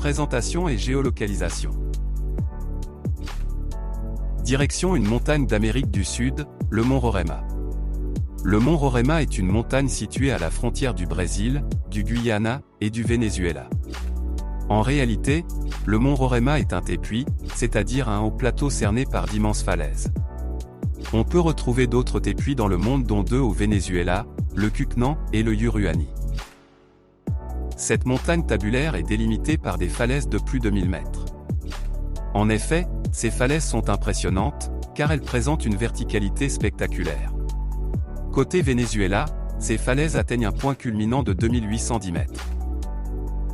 Présentation et géolocalisation. Direction une montagne d'Amérique du Sud, le mont Roraima. Le mont Roraima est une montagne située à la frontière du Brésil, du Guyana et du Venezuela. En réalité, le mont Roraima est un tépuy, c'est-à-dire un haut plateau cerné par d'immenses falaises. On peut retrouver d'autres tépuys dans le monde dont deux au Venezuela, le Kuknan et le Yuruani. Cette montagne tabulaire est délimitée par des falaises de plus de 1000 mètres. En effet, ces falaises sont impressionnantes, car elles présentent une verticalité spectaculaire. Côté Venezuela, ces falaises atteignent un point culminant de 2810 mètres.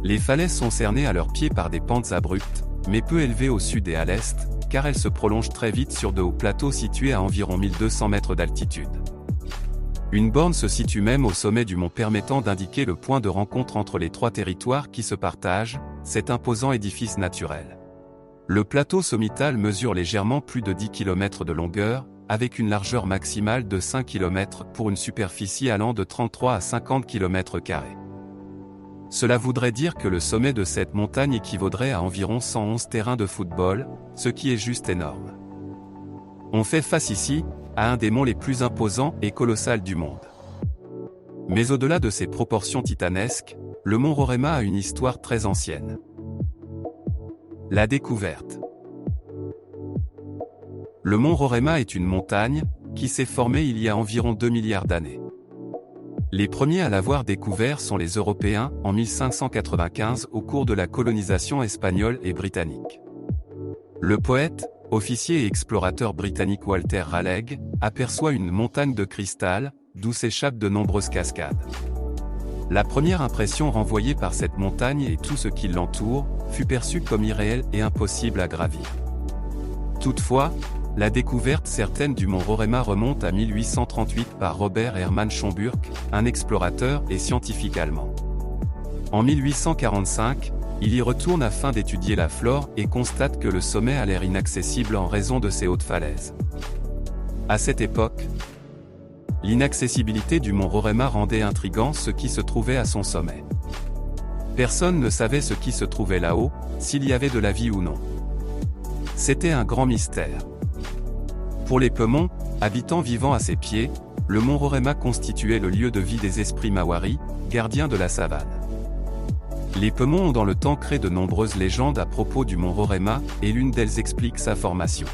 Les falaises sont cernées à leurs pieds par des pentes abruptes, mais peu élevées au sud et à l'est, car elles se prolongent très vite sur de hauts plateaux situés à environ 1200 mètres d'altitude. Une borne se situe même au sommet du mont permettant d'indiquer le point de rencontre entre les trois territoires qui se partagent, cet imposant édifice naturel. Le plateau sommital mesure légèrement plus de 10 km de longueur, avec une largeur maximale de 5 km pour une superficie allant de 33 à 50 km². Cela voudrait dire que le sommet de cette montagne équivaudrait à environ 111 terrains de football, ce qui est juste énorme. On fait face ici à un des monts les plus imposants et colossaux du monde. Mais au-delà de ses proportions titanesques, le mont Roraima a une histoire très ancienne. La découverte. Le mont Roraima est une montagne qui s'est formée il y a environ 2 milliards d'années. Les premiers à l'avoir découvert sont les Européens en 1595 au cours de la colonisation espagnole et britannique. Le poète, officier et explorateur britannique Walter Raleigh aperçoit une montagne de cristal, d'où s'échappent de nombreuses cascades. La première impression renvoyée par cette montagne et tout ce qui l'entoure fut perçue comme irréelle et impossible à gravir. Toutefois, la découverte certaine du mont Roraima remonte à 1838 par Robert Hermann Schomburg, un explorateur et scientifique allemand. En 1845, il y retourne afin d'étudier la flore et constate que le sommet a l'air inaccessible en raison de ses hautes falaises. À cette époque, l'inaccessibilité du mont Roraima rendait intrigant ce qui se trouvait à son sommet. Personne ne savait ce qui se trouvait là-haut, s'il y avait de la vie ou non. C'était un grand mystère. Pour les Peumons, habitants vivant à ses pieds, le mont Roraima constituait le lieu de vie des esprits Maoris, gardiens de la savane. Les Peumons ont dans le temps créé de nombreuses légendes à propos du mont Roraima, et l'une d'elles explique sa formation.